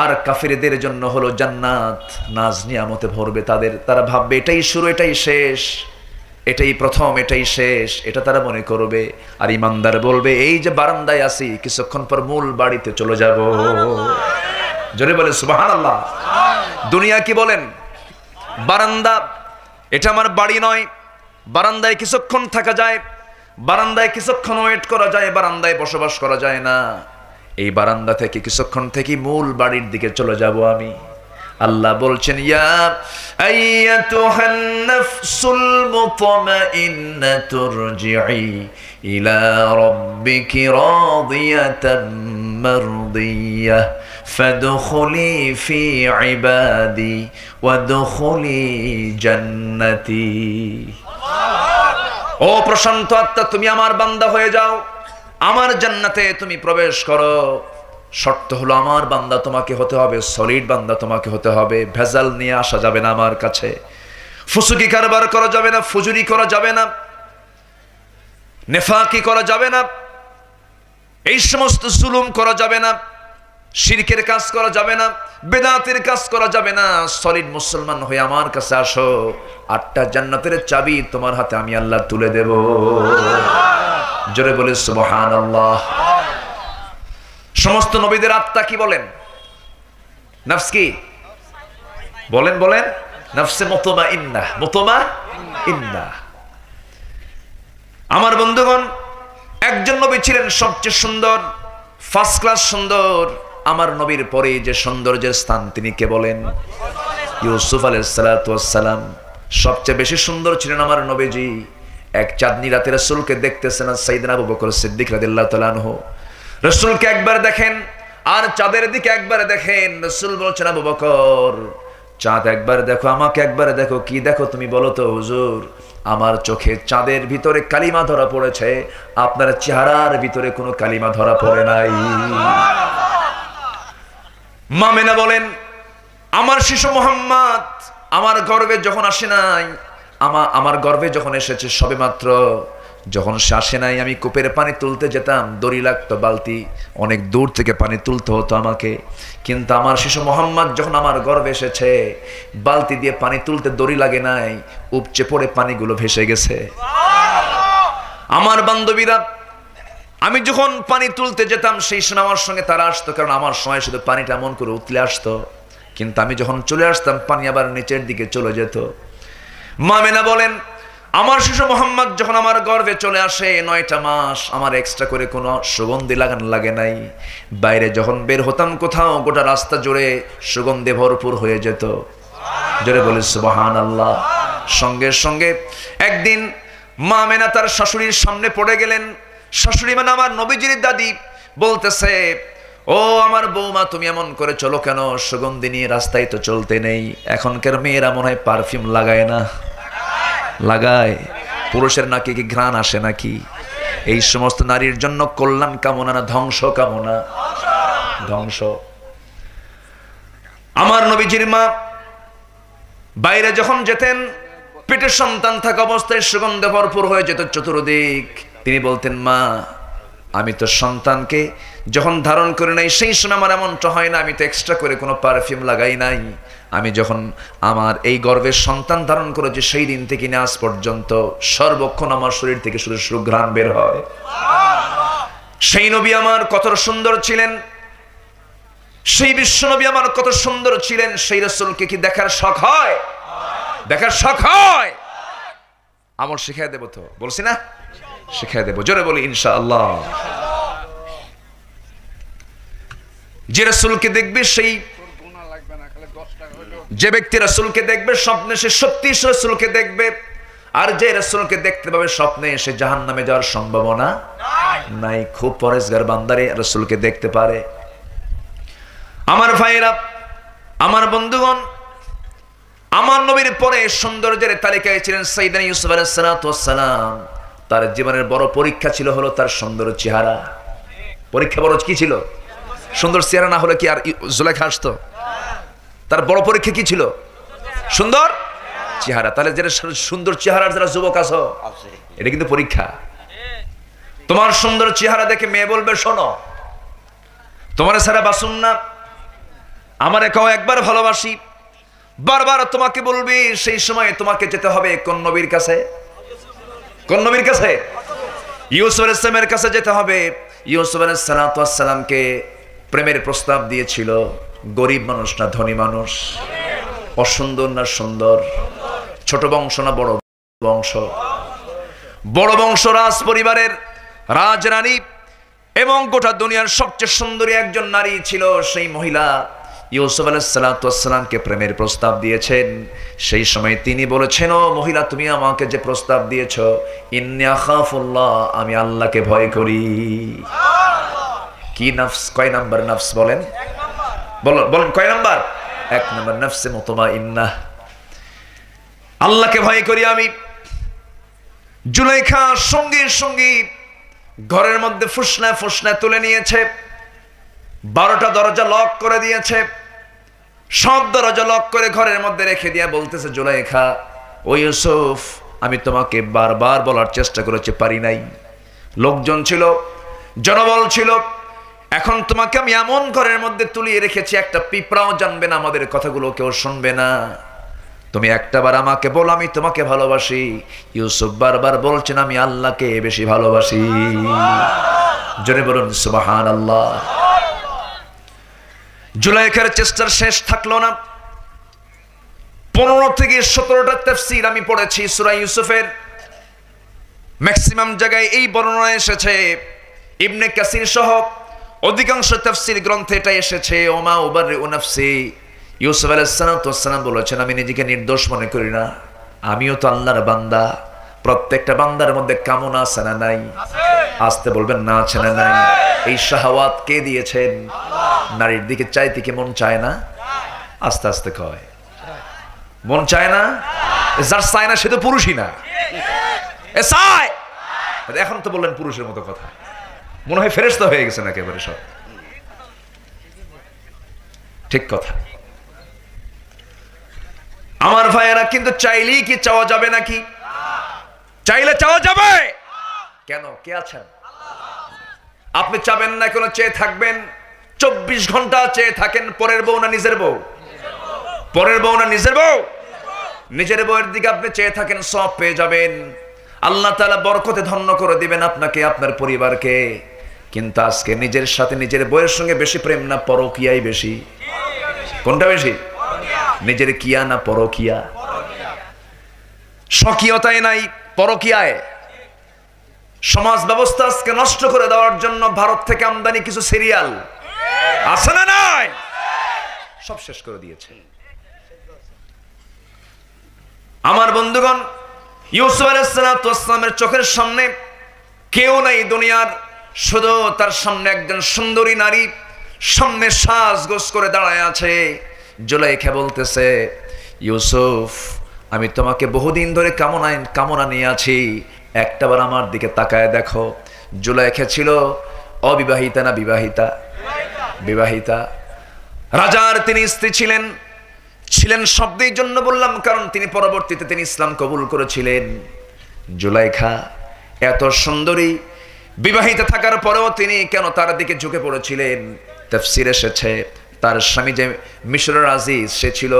Speaker 1: আর কাফিরদের জন্য হলো জান্নাত। নাজ নিয়ামতে ভরবে তাদের, তারা ভাববে এটাই শুরু, এটাই শেষ, এটাই প্রথম, এটাই শেষ, এটা তারা মনে করবে। আর ইমানদার বলবে এই যে বারান্দায় আছি, কিছুক্ষণ পর মূল বাড়িতে চলে যাব। জোরে বলে সুবহানাল্লাহ। দুনিয়া কি বলেন? বারান্দা, এটা আমার বাড়ি নয়। বারান্দায় কিছুক্ষণ থাকা যায়, বারান্দায় কিছুক্ষণ ওয়েট করা যায়, বারান্দায় বসবাস করা যায় না। এই বারান্দা থেকে কিছুক্ষণ থেকে মূল বাড়ির দিকে চলে যাব আমি। আল্লাহ বলছেন ইয়া আইয়াতুহান নাফসুল মুতমাইন্নাতু রজিই ইলা রাব্বিকি রাদিয়াতাম মারদিয়াহ ফাদখুলি ফি ইবাদি ওয়াদখুলি জান্নাতি। ও প্রশান্ত আত্মা, তুমি আমার বান্দা হয়ে যাও, আমার জান্নাতে তুমি প্রবেশ করো। শর্ত হলো আমার বান্দা তোমাকে হতে হবে, সলিড বান্দা তোমাকে হতে হবে। ভেজাল নিয়ে আসা যাবে না আমার কাছে, ফুসুকি কারবার করা যাবে না, ফুজুরি করা যাবে না, নেফাকি করা যাবে না, এই সমস্ত জুলুম করা যাবে না, শিরকের কাজ করা যাবে না, বেদাতের কাজ করা যাবে না। সলিড মুসলমান হয়ে আমার কাছে আসো, 8টা জান্নাতের চাবি তোমার হাতে আমি আল্লাহ তুলে দেব। জোরে বলে সুবহানাল্লাহ। সমস্ত নবীদের আত্মা কি বলেন? নফস কি বলেন? বলেন নফসে মুতমাইন্নাহ, মুতমাইন্নাহ। আমার বন্ধুগণ, একজন নবী ছিলেন সবচেয়ে সুন্দর, ফার্স্ট ক্লাস সুন্দর। আমার নবীর পরে যে সৌন্দর্যের স্থান তিনি কে বলেন? ইউসুফ আলাইহিস সালাতু ওয়াস সালাম। সবচেয়ে বেশি সুন্দর ছিলেন আমার নবীজি। এক চাঁদনি রাতে রাসূলকে দেখতেছেন সাইয়েদনা আবু বকর সিদ্দিক রাদিয়াল্লাহু তাআলা আনহু। রাসূলকে একবার দেখেন আর চাঁদের দিকে একবার দেখেন। রাসূল বলছেন আবু বকর, চাঁদ একবার দেখো, আমাকে একবার দেখো। কি দেখো তুমি বলো তো হুজুর? আমার চোখে চাঁদের ভিতরে কালিমা ধরা পড়েছে, আপনার চেহারার ভিতরে কোনো কালিমা ধরা পড়ে নাই। মা মেনা বলেন, আমার শিশু মুহাম্মদ আমার গর্ভে যখন আসে নাই, আমার গর্ভে যখন এসেছে সবেমাত্র, যখন সে আসে নাই, আমি কূপের পানি তুলতে যেতাম, দড়ি লাগতো, বালতি, অনেক দূর থেকে পানি তুলতে হতো আমাকে। কিন্তু আমার শিশু মুহাম্মদ যখন আমার গর্ভে এসেছে, বালতি দিয়ে পানি তুলতে দড়ি লাগে নাই, উপচে পড়ে পানিগুলো ভেসে গেছে। আমার বান্ধবীরা, আমি যখন পানি তুলতে যেতাম সেই সময় আমার সঙ্গে তারা আসতো, কারণ আমার সময় শুধু পানিটা এমন করে উতলে আসতো। কিন্তু আমি যখন চলে আসতাম, পানি আবার নিচের দিকে চলে যেত। মা মেনা বলেন, আমার শিশু মুহাম্মদ যখন আমার গর্ভে চলে আসে, 9টা মাস আমার এক্সট্রা করে কোনো সুগন্ধি লাগানো লাগে নাই। বাইরে যখন বের হতাম কোথাও, গোটা রাস্তা জুড়ে সুগন্ধে ভরপুর হয়ে যেত। জোরে বলে সুবহানাল্লাহ। সঙ্গে সঙ্গে একদিন মা মেনা তার শাশুড়ির সামনে পড়ে গেলেন। শাশুড়ি মানে আমার নবীজির দাদি, বলতেছে, ও আমার বৌমা, তুমি এমন করে চলো কেন? সুগন্ধি নিয়ে রাস্তায় তো চলতে নেই। এখনকার মেয়েরা মনে হয় পারফিউম লাগায় না? লাগায়। পুরুষের নাকি কি ঘ্রাণ আসে নাকি? এই সমস্ত নারীর জন্য কল্যাণ কামনা না ধ্বংস কামনা? ধ্বংস। আমার নবীজির মা বাইরে যখন যেতেন, পেটে সন্তান থাকা অবস্থায় সুগন্ধে ভরপুর হয়ে যেত চতুর্দিক। তিনি বলতেন, মা, আমি তো সন্তানকে যখন ধারণ করে নাই সেই সময় আমার এমনটা হয় না, আমি তো এক্সট্রা করে কোনো পারফিউম লাগাই নাই। আমি যখন আমার এই গর্ভের সন্তান ধারণ করেছি, সেই দিন থেকে আজ পর্যন্ত সর্বক্ষণ আমার শরীর থেকে শুধু সুঘ্রাণ বের হয়। সেই নবী আমার কত সুন্দর ছিলেন, সেই বিশ্ব নবী আমার কত সুন্দর ছিলেন। সেই রাসূলকে কি দেখার শখ হয়? দেখার শখ হয়? আমল শিখাই দেব তো, বলছি না? শিখাই দেব। জোরে বলি ইনশাআল্লাহ। যে রাসূলকে দেখবে, সেই যে ব্যক্তি রাসূলকে দেখবে স্বপ্নে, সে সত্যি রাসূলকে দেখবে। আর যে রাসূলকে দেখতে পাবে স্বপ্নে, সে জাহান্নামে যাওয়ার সম্ভাবনা নাই। খুব পরেজগার বান্দারে রাসূলকে দেখতে পারে। আমার ভাইরা, আমার বন্ধুগণ, আমার নবীর পরে সৌন্দর্যের তালিকায় ছিলেন সাইয়েদনা ইউসুফ আলাইহিস সালাতু ওয়াস সালাম। তার জীবনের বড় পরীক্ষা ছিল হলো তার সুন্দর চেহারা। পরীক্ষা বড় কি ছিল? সুন্দর চেহারা না হলে কি আর জুলাইখা আসতো? তার বড় পরীক্ষা কি ছিল? সুন্দর চেহারা। তাহলে যারা সুন্দর চেহারার যারা যুবক আছো, এটা কিন্তু পরীক্ষা। তোমার সুন্দর চেহারা দেখে মেয়ে বলবে শোনো, তোমার ছাড়া বাসুন না, আমারে কাও একবার ভালোবাসি, বারবার তোমাকে বলবি। সেই সময় তোমাকে যেতে হবে কোন নবীর কাছে? কোন নবীর কাছে? ইউসুফ আলাইহিস সালামের কাছে যেতে হবে। ইউসুফ আলাইহিস সালাতু ওয়াস সালামকে প্রেমের প্রস্তাব দিয়েছিল। গরিব মানুষ না ধনী মানুষ? অসুন্দর না সুন্দর? ছোট বংশ না বড় বংশ? বড় বংশ, রাজ পরিবারের রাজরানী এবং গোটা দুনিয়ার সবচেয়ে সুন্দরী একজন নারী ছিল সেই মহিলা। ইউসুফ আলাইহিস সালাতু ওয়াস সালামকে প্রেমের প্রস্তাব দিয়েছেন। সেই সময় তিনি বলেছেন, ও মহিলা, তুমি আমাকে যে প্রস্তাব দিয়েছো, ইন্নী আখাফুল্লাহ, আমি আল্লাহকে ভয় করি। কি নফস? কয় নাম্বার নফস বলেন? বলেন কয় নাম্বার? 1 নাম্বার নফসে মুতমাইন্নাহ। আল্লাহকে ভয় করি আমি। জুলাইখা সঙ্গে সঙ্গে ঘরের মধ্যে ফুসনা ফুসনা তুলে নিয়েছে। 12টা দরজা লক করে দিয়েছে। সব দরজা লক করে ঘরের মধ্যে রেখে দিয়ে বলতেছে, জুলাইখা, ও ইউসুফ, আমি তোমাকে বারবার বলার চেষ্টা করেছি, পারি নাই। লোকজন ছিল, জনবল ছিল। এখন তোমাকে আমি এমন ঘরের মধ্যে তুলিয়ে রেখেছি, একটা পিঁপড়াও জানবে না, আমাদের কথাগুলো কেউ শুনবে না। তুমি একটাবার আমাকে বল, আমি তোমাকে ভালোবাসি। ইউসুফ বারবার বলছেন, আমি আল্লাহকে বেশি ভালোবাসি। জোরে বলুন সুবহানাল্লাহ। জুলাইখার চেষ্টার শেষ থাকলো না। 15 থেকে 17টা তাফসীর আমি পড়েছি সূরা ইউসুফের। ম্যাক্সিমাম জায়গায় এই বর্ণনা এসেছে। ইবনে কাসির সহ অধিকাংশ তাফসীর গ্রন্থে এটা এসেছে, ওমা উবাররিউ নাফসি। ইউসুফ আলাইহিস সালাম বলেছেন, আমি নিজেকে নির্দোষ মনে করি না, আমিও তো আল্লাহর বান্দা। প্রত্যেকটা বান্দার মধ্যে কামনা আছে না নাই? আসতে বলবেন না, আছে না নাই? এই শাহওয়াত কে দিয়েছেন? নারীর দিকে চাইতে কি মন চায় না? আস্তে আস্তে কয়, মন চায় না? যার চায় না সে তো পুরুষই না। এখন তো বললেন পুরুষের মতো কথা, মনে হয় ফেরেশতা হয়ে গেছে না একেবারে সব। ঠিক কথা। আমার ভাইয়েরা, কিন্তু চাইলেই কি চাওয়া যাবে নাকি? চাইলে চাওয়া যাবে কেন? কে আছেন? আপনি চাবেন না কেন? চেয়ে থাকবেন 24 ঘন্টা চেয়ে থাকেন। পরের বউ না নিজের বউ? পরের বউ না নিজের বউ? নিজের বউয়ের দিকে আপনি চেয়ে থাকেন, সব পেয়ে যাবেন। আল্লাহ তাআলা বরকতে ধন্য করে দিবেন আপনাকে, আপনার পরিবারকে। কিন্তু আজকে নিজের সাথে নিজের বউয়ের সঙ্গে বেশি প্রেম না পরকিয়াই বেশি? কোনটা বেশি? নিজের কিয়া না পরকিয়া? স্বকীয়তায় নাই, পরকিয়ায়। সমাজ ব্যবস্থা আজকে নষ্ট করে দেওয়ার জন্য ভারত থেকে আমদানি কিছু সিরিয়াল আছে না নাই? সব শেষ করে দিয়েছে। আমার বন্ধুগণ, ইউসুফ আলাইহিস সালামের চোখের সামনে কেউ নাই দুনিয়ার, শুধু তার সামনে একজন সুন্দরী নারী সামনে সাজগোজ করে দাঁড়ায় আছে। জুলাইখা বলতেছে, ইউসুফ, আমি তোমাকে বহুদিন ধরে কামনা নিয়ে আছি, একটাবার আমার দিকে তাকায় দেখো। জুলাইখা ছিল অবিবাহিতা না বিবাহিতা? বিবাহিতা। রাজার তিনি স্ত্রী ছিলেন। ছিলেন শব্দের জন্য বললাম, কারণ তিনি পরবর্তীতে তিনি ইসলাম কবুল করেছিলেন। জুলাইখা এত সুন্দরী, বিবাহিতা থাকার পরেও তিনি কেন তার দিকে ঝুঁকে পড়েছিলেন? তাফসীরে এসেছে, তার স্বামী যে মিশরের আজিজ, সে ছিল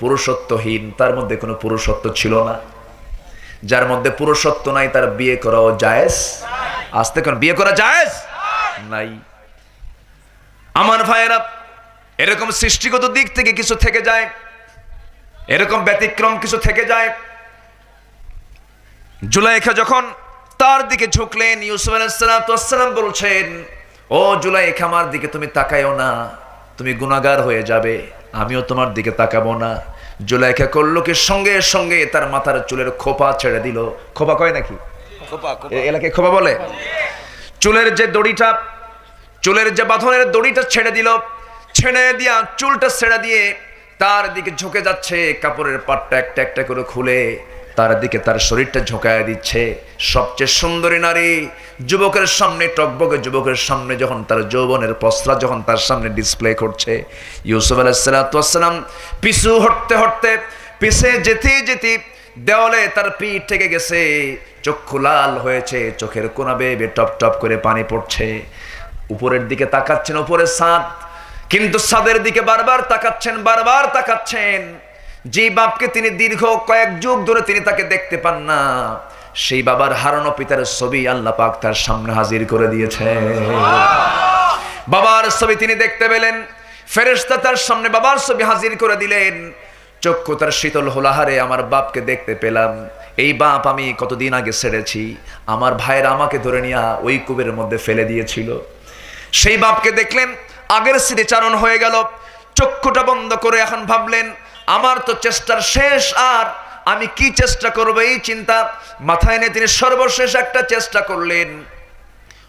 Speaker 1: পুরুষত্বহীন, তার মধ্যে কোনো পুরুষত্ব ছিল না। যার মধ্যে পুরুষত্ব নাই তার বিয়ে করাও জায়েজ? আজতে কোন বিয়ে করা জায়েজ নাই। আমার ভাইয়েরা, এরকম সৃষ্টিগত দিক থেকে কিছু থেকে যায়, এরকম ব্যতিক্রম কিছু থেকে যায়। জুলাইখা যখন তার দিকে ঝুঁকলেন, ইউসুফ আলাইহিস সালাম বলছেন, ও জুলাইখা, আমার দিকে তুমি তাকায়ও না, তুমি গুনাহগার হয়ে যাবে, আমিও তোমার দিকে তাকাবো না। জুলাইখা করলো কি, সঙ্গে সঙ্গে তার মাথার চুলের খোপা ছেড়ে দিল। খোপা কয় নাকি? এলাকায় খোপা বলে। চুলের যে দড়িটা, চুলের যে বাঁধনের দড়িটা ছেড়ে দিল। ছেড়ে দিয়া চুলটা ছেড়ে দিয়ে তার দিকে ঝুঁকে যাচ্ছে, কাপড়ের পাটটা একটা একটা করে খুলে তার দিকে তার শরীরটা ঝোঁকায় দিচ্ছে। সবচেয়ে সুন্দরী নারী যুবকের সামনে, টকবকে যুবকের সামনে যখন তার যৌবনের পসরা যখন তার সামনে ডিসপ্লে করছে, ইউসুফ আলাইহিস সালাম পিছু হটতে হটতে, পিছে যেতে যেতে দেওয়ালে তার পিঠ থেকে গেছে, চক্ষু লাল হয়েছে, চোখের কোনা বেয়ে টপ টপ করে পানি পড়ছে। উপরের দিকে তাকাচ্ছেন, উপরের ছাদ, কিন্তু ছাদের দিকে বারবার তাকাচ্ছেন, বারবার তাকাচ্ছেন। যে বাপকে তিনি দীর্ঘ কয়েক যুগ ধরে তিনি তাকে দেখতে পান না, সেই বাবার হারানো পিতার ছবি আল্লাহ পাক তার সামনে হাজির করে দিয়েছে। বাবার ছবি তিনি দেখতে পেলেন, ফেরেশতা তার সামনে বাবার ছবি হাজির করে দিলেন। চক্ষু তার শীতল হোলাহারে আমার বাপকে দেখতে পেলাম। এই বাপ আমি কতদিন আগে ছেড়েছি, আমার ভাইয়েরা আমাকে ধরে নিয়ে ওই কূপের মধ্যে ফেলে দিয়েছিল। সেই বাপকে দেখলেন, আগের স্মৃতিচারণ হয়ে গেল। চক্ষুটা বন্ধ করে এখন ভাবলেন, আমার তো চেষ্টার শেষ, আর আমি কি চেষ্টা করবো এই চিন্তা মাথায় নিয়ে তিনি সর্বশেষ একটা চেষ্টা করলেন।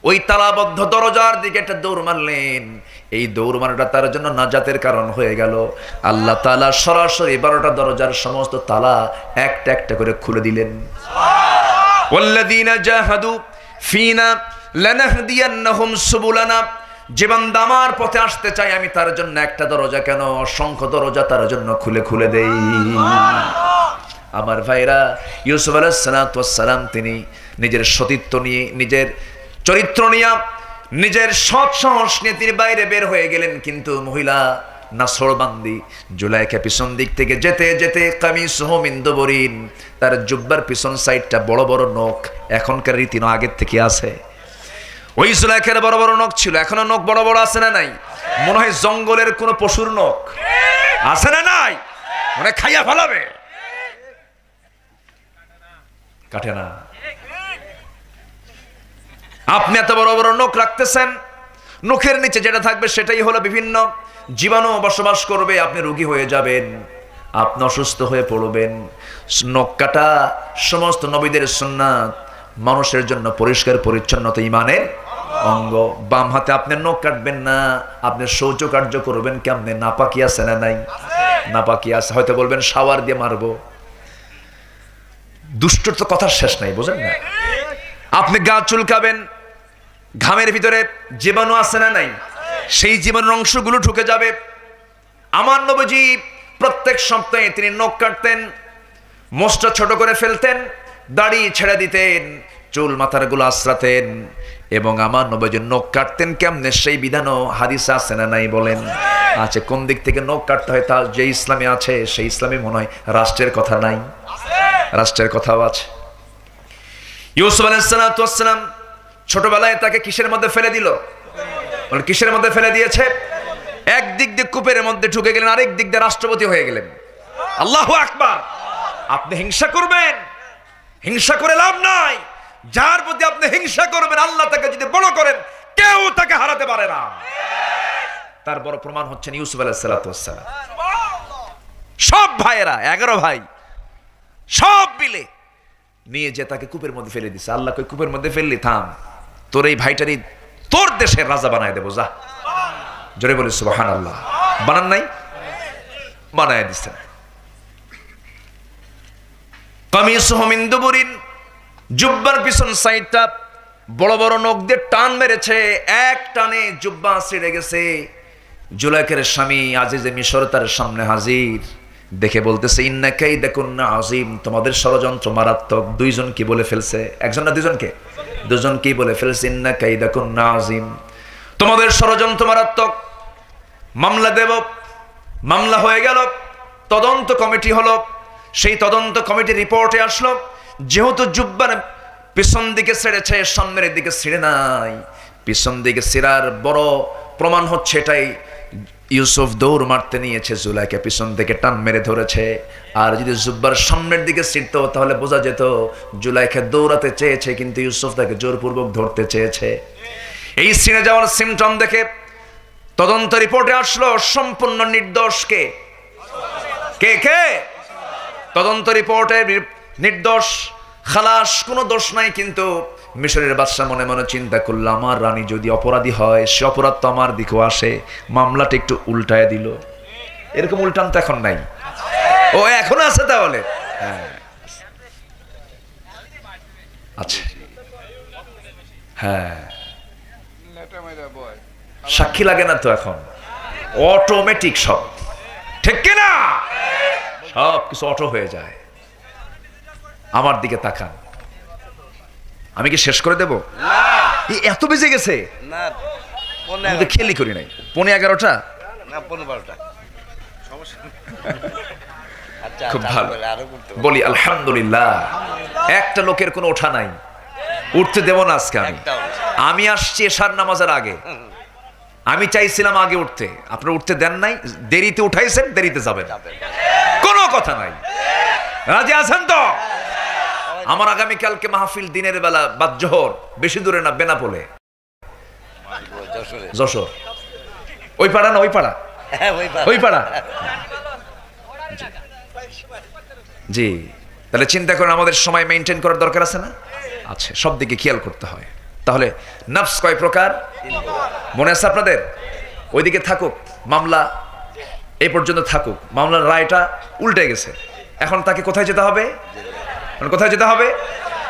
Speaker 1: ওই তালাবদ্ধ দরজার দিকে একটা দৌড় মারলেন। এই দৌড় মারাটা তার জন্য নাজাতের কারণ হয়ে গেল। আল্লাহ তাআলা সরাসরি 12টা দরজার সমস্ত তালা একটা একটা করে খুলে দিলেন। ওয়াল্লাযীনা জাহাদু ফীনা লানাহদিয়ান্নাহুম সুবুলানা, যে বান্দা আমার পথে আসতে চাই আমি তার জন্য একটা দরজা কেন অসংখ্য দরজা তার জন্য খুলে খুলে দেই। আমার ভাইরা, ইউসুফ আলাইহিস সালাম তিনি নিজের সতীত্ব নিয়ে, নিজের চরিত্র নিয়ে, নিজের সৎ সাহস নিয়ে তিনি বাইরে বের হয়ে গেলেন। কিন্তু মহিলা নাসরবান্দি জুলাইখা পিছন দিক থেকে যেতে যেতে কামিসুহু মিন দুবুরিন, তার জুব্বার পিছন সাইডটা বড় বড় নখ, এখনকার রীতি না আগের থেকে আছে। ওই জুলাইখার বড় বড় নখ ছিল, এখনো নখ বড় বড় আছে না নাই? মনে হয় জঙ্গলের কোন পশুর নখ আছে না নাই? মনে খাইয়া ফেলাবে, কাটে না। আপনি এত বড় বড় নখ রাখতেছেন, নখের নিচে যেটা থাকবে সেটাই হলো বিভিন্ন জীবাণু বসবাস করবে, আপনি রোগী হয়ে যাবেন, আপনি অসুস্থ হয়ে পড়বেন। নখ কাটা সমস্ত নবীদের সুন্নাত, মানুষের জন্য পরিষ্কার পরিচ্ছন্নতা ঈমানের অঙ্গ। বাম হাতে আপনি নখ কাটবেন না, আপনি শৌচ কার্য করবেন কেমনে? নাপাকি আছে না নাই? নাপাকি আছে, হয়তো বলবেন শাওয়ার দিয়ে মারবো। দুষ্টর তো কথার শেষ নাই, বোঝেন না? আপনি গা চুলকাবেন, ঘামের ভিতরে জীবাণু আছে না নাই? সেই জীবাণুর অংশগুলো ঢুকে যাবে। আমার নবীজি প্রত্যেক সপ্তাহে তিনি নখ কাটতেন, মোচটা ছোট করে ফেলতেন, দাড়ি ছেড়ে দিতেন, চুল মাথার গুলো আশ্রাতেন, এবং আমার নবীজি নখ কাটতেন কেমনে সেই বিধানও হাদিসে আছে না নাই বলেন? আছে। কোন দিক থেকে নখ কাটতে হয় তা যে ইসলামে আছে, সেই ইসলামে মনে হয় রাষ্ট্রের কথা নাই, রাষ্ট্রের কথাও আছে। ইউসুফ আলাইহিস সালাম ছোটবেলায় তাকে কিসের মধ্যে ফেলে দিল? কিসের মধ্যে ফেলে দিয়েছে? এক দিক দিয়ে কূপের মধ্যে ঢুকে গেলেন, আরেক দিক দিয়ে রাষ্ট্রপতি হয়ে গেলেন। আল্লাহু আকবার। আপনি হিংসা করবেন, হিংসা করে লাভ নাই। যার প্রতি আপনি হিংসা করবেন, আল্লাহ তাকে যদি বড় করেন, কেউ তাকে হারাতে পারে না। তার বড় প্রমাণ হচ্ছেন ইউসুফ আলাইহিস সালাম। সব ভাইয়েরা, 11 ভাই সব মিলে নিয়ে যে তাকে কূপের মধ্যে ফেলে দিছে। আল্লাহ কই, কূপের মধ্যে ফেললি থাম, তোর এই ভাইটারই তোর দেশের রাজা বানায় দেবো, যা। জোরে বলি সুবহানাল্লাহ। বানান নাই? বানায় দিচ্ছেন। কামিসুহু মিন দুবুরিন, জুব্বার পিছন সাইডটা বড় বড় নখ দিয়ে টান মেরেছে, এক টানে জুব্বা ছিঁড়ে গেছে। জুলাইখার স্বামী আজিজে মিশর তার সামনে হাজির, দেখে বলতেছে ইন্না কাইদাকুন্না আযীম, তোমাদের ষড়যন্ত্র মারাত্মক। দুইজন কি বলে ফেলছে? একজন না দুজনকে? দুজনকেই বলে ফেলছে ইন্না কাইদাকুন্না আযীম, তোমাদের ষড়যন্ত্র মারাত্মক। মামলা দেব, মামলা হয়ে গেল, তদন্ত কমিটি হলো। সেই তদন্ত কমিটি রিপোর্টে আসলো, যেহেতু জুব্বার পিছন দিকে ছেড়েছে, সামনের দিকে ছিঁড়ে নাই। পিছন দিকে ছিঁড়ার বড় প্রমাণ হচ্ছে এটাই, ইউসুফ দৌড় মারতে নিয়েছে, জুলাইখা পিছন থেকে টান মেরে ধরেছে। আর যদি জুব্বার সামনের দিকে ছিঁড়ত তাহলে বোঝা যেত জুলাইখা দৌড়াতে চেয়েছে, কিন্তু ইউসুফ তাকে জোরপূর্বক ধরতে চেয়েছে। এই ছিঁড়ে যাওয়ার সিমটম দেখে তদন্ত রিপোর্টে আসলো সম্পূর্ণ নির্দোষ। কে কে কে? তদন্ত রিপোর্টে নির্দোষ, খালাস, কোনো দোষ নাই। কিন্তু মিশরের বাদশা মনে মনে চিন্তা করলো, আমার রানী যদি অপরাধী হয়, সে অপরাধ তো আমার দিকেও আসে। মামলাটা একটু উল্টায় দিল। এরকম উল্টান তো এখন নাই। ও এখনো আছে তাহলে? হ্যাঁ আচ্ছা, হ্যাঁ সাক্ষী লাগে না তো এখন, অটোমেটিক সব, ঠিক কিনা? সব কিছু অটো হয়ে যায়। আমার দিকে তাকান, আমি কি শেষ করে দেব? এত বেজে গেছে না, খেয়ালই করি নাই। 11:15 না 12:30। খুব ভালো বলি আলহামদুলিল্লাহ। একটা লোকের কোনো ওঠা নাই, উঠতে দেব না আজকে। আমি আসছি এশার নামাজের আগে, আমি চাইছিলাম আগে উঠতে, আপনারা উঠতে দেন নাই, দেরিতে উঠাইছেন, দেরিতে যাবেন, কোনো কথা নাই। রাজি আছেন তো? আমার আগামীকালকে মাহফিল দিনের বেলা বাদ জোহর, বেশি দূরে না, বেনাপোলে, যশোর। ওই পাড়া না ওই পাড়া? ওই পাড়া। জি, তাহলে চিন্তা করেন আমাদের সময় মেনটেন করার দরকার আছে না? আচ্ছা, সব দিকে খেয়াল করতে হয়। তাহলে নফস কয় প্রকার মনে আছে আপনাদের? ওইদিকে থাকুক, মামলা এই পর্যন্ত থাকুক, মামলার রায়টা উল্টে গেছে, এখন তাকে কোথায় যেতে হবে? কোথায় যেতে হবে?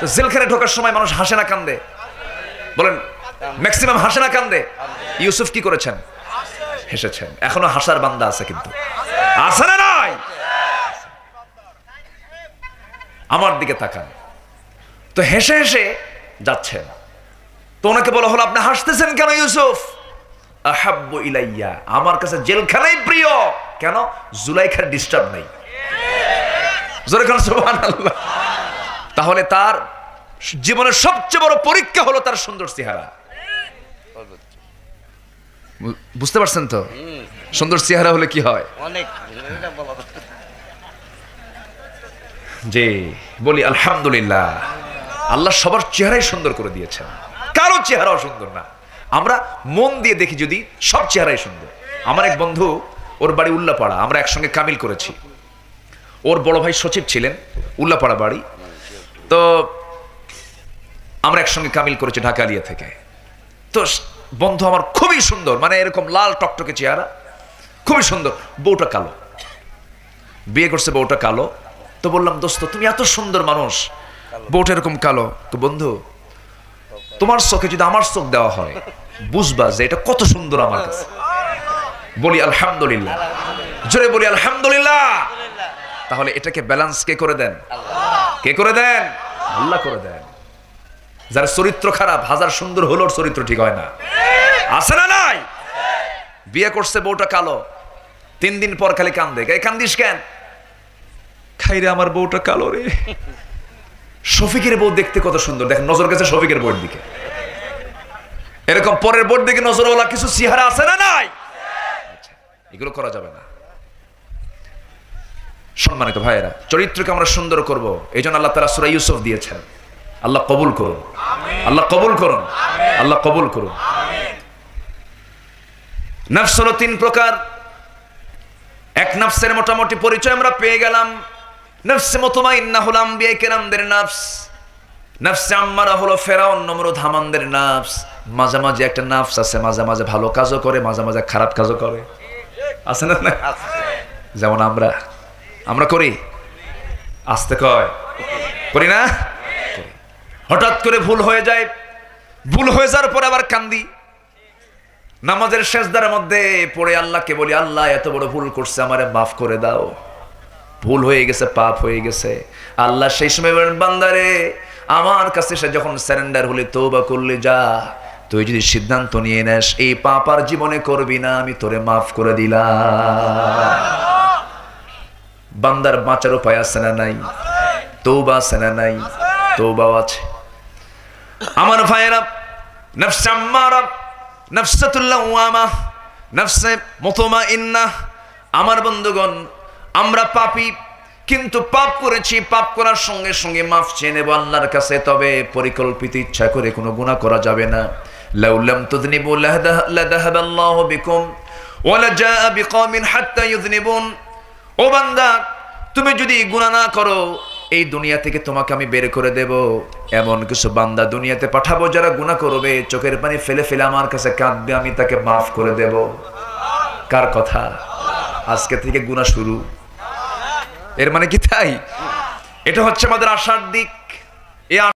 Speaker 1: তো জেলখানে ঢোকার সময় মানুষ হাসে না কান্দে? বলেন, ম্যাক্সিমাম হাসে না কান্দে? ইউসুফ কি করেছেন? হেসেছেন। এখনো হাসার বান্দা আছে, কিন্তু আছে না নাই? আমার দিকে তাকান তো, হেসে হেসে যাচ্ছেন, তো ওনাকে বলা হলো আপনি হাসতেছেন কেন ইউসুফ? আহাব্বু ইলাইয়া, আমার কাছে জেলখানাই প্রিয়। কেন? জুলাইখার ডিস্টার্ব নাই। জোরে কোন সুবহানাল্লাহ। তাহলে তার জীবনের সবচেয়ে বড় পরীক্ষা হলো তার সুন্দর চেহারা। বুঝতে পারছেন তো? সুন্দর চেহারা হলে কি হয়? অনেক। জি, বলি আলহামদুলিল্লাহ। আল্লাহ সবার চেহারাই সুন্দর করে দিয়েছেন, কারো চেহারাও সুন্দর না। আমরা মন দিয়ে দেখি যদি, সব চেহারাই সুন্দর। আমার এক বন্ধু, ওর বাড়ি উল্লাপাড়া, আমরা একসঙ্গে কামিল করেছি। ওর বড় ভাই সচিব ছিলেন, উল্লাপাড়া বাড়ি। তো আমরা একসঙ্গে কামিল করেছি ঢাকা আলিয়া থেকে। তো বন্ধু আমার খুবই সুন্দর, মানে এরকম লাল টকটকে চেহারা, খুবই সুন্দর। বউটা কালো, বিয়ে করছে, বউটা কালো। তো বললাম, দোস্ত তুমি এত সুন্দর মানুষ, বউটা এরকম কালো, তো বন্ধু তোমার চোখে যদি আমার চোখ দেওয়া হয়, বুঝবা যে এটা কত সুন্দর আমার কাছে। বলি আলহামদুলিল্লাহ, জোরে বলি আলহামদুলিল্লাহ। তাহলে এটাকে ব্যালেন্স কে করে দেন? কে করে দেন? আল্লাহ করে দেন। যার চরিত্র খারাপ, হাজার সুন্দর হলো, চরিত্র ঠিক হয় না। আছে না নাই? বিয়ে করছে, বউটা কালো, 3 দিন পর খালি কান্দে। কান্দিস কেন? খাইরে আমার বউটা কালো রে। শফিকের বউ দেখতে কত সুন্দর, দেখেন নজর গেছে শফিকের বউর দিকে। এরকম পরের বউর দিকে নজরওয়ালা কিছু চেহারা আছে না নাই? এগুলো করা যাবে না। সম্মানিত ভাইয়েরা, চরিত্রকে আমরা সুন্দর করব, এই জন্য আল্লাহ তাআলা সূরা ইউসুফ দিয়েছেন। আল্লাহ কবুল করুন, আল্লাহ কবুল করুন, আল্লাহ কবুল করুন। নফস হলো 3 প্রকার। এক নফসের মোটামুটি পরিচয় আমরা পেয়ে গেলাম। নফসে মুতমাইন্নাহ হলো আম্বিয়া কেরামদের নফস, নফসে আম্মারা হলো ফেরাউন নমরুদ হামানদের নফস। মাঝে মাঝে একটা নফস আছে, মাঝে মাঝে ভালো কাজও করে, মাঝে মাঝে খারাপ কাজও করে, আছে না? যেমন আমরা করি, আসতে কয় করি না? হঠাৎ করে ভুল হয়ে যায়, ভুল হয়ে যাওয়ার পরে আবার কান্দি। নামাজের সেজদার মধ্যে পড়ে আল্লাহকে বলি, আল্লাহ এত বড় ভুল করছে, আমারে মাফ করে দাও, ভুল হয়ে গেছে, পাপ হয়ে গেছে। আল্লাহ সেই সময় বলেন, বান্দারে আমার কাছে সে যখন সারেন্ডার হলে, তওবা করলে, যা তুই যদি সিদ্ধান্ত নিয়ে নেস এই পাপ আর জীবনে করবি না, আমি তোরে মাফ করে দিলাম। বান্দার বাঁচার উপায় আছে না নাই? তওবা আছে না নাই? তওবাও আছে। আমার ভাইয়েরা, নফস আম্মারা, নফসাতুল লাওয়ামা, নফসে মুতমাইন্নাহ, আমার বন্ধুগণ, আমরা পাপী, কিন্তু পাপ করেছি, পাপ করার সঙ্গে সঙ্গে মাফ চেয়ে নেব আল্লাহর কাছে। তবে পরিকল্পিত ইচ্ছা করে কোনো গুনাহ করা যাবে না। লাউ লাম তুযনিবু লাযাহাবাল্লাহু বিকুম ওয়া লাজাআ বিকওমিন হাত্তা ইউযনিবুন। ও বান্দা, তুমি যদি গুনাহ না করো, এই দুনিয়া থেকে তোমাকে আমি বের করে দেব। এমন কিছু বান্দা দুনিয়াতে পাঠাবো যারা গুনাহ করবে, চোখের পানি ফেলে ফেলে আমার কাছে কাঁদবে, আমি তাকে মাফ করে দেব। কার কথা? আজকে থেকে গুনাহ শুরু। এর মানে কি তাই? এটা হচ্ছে আমাদের আশার দিক।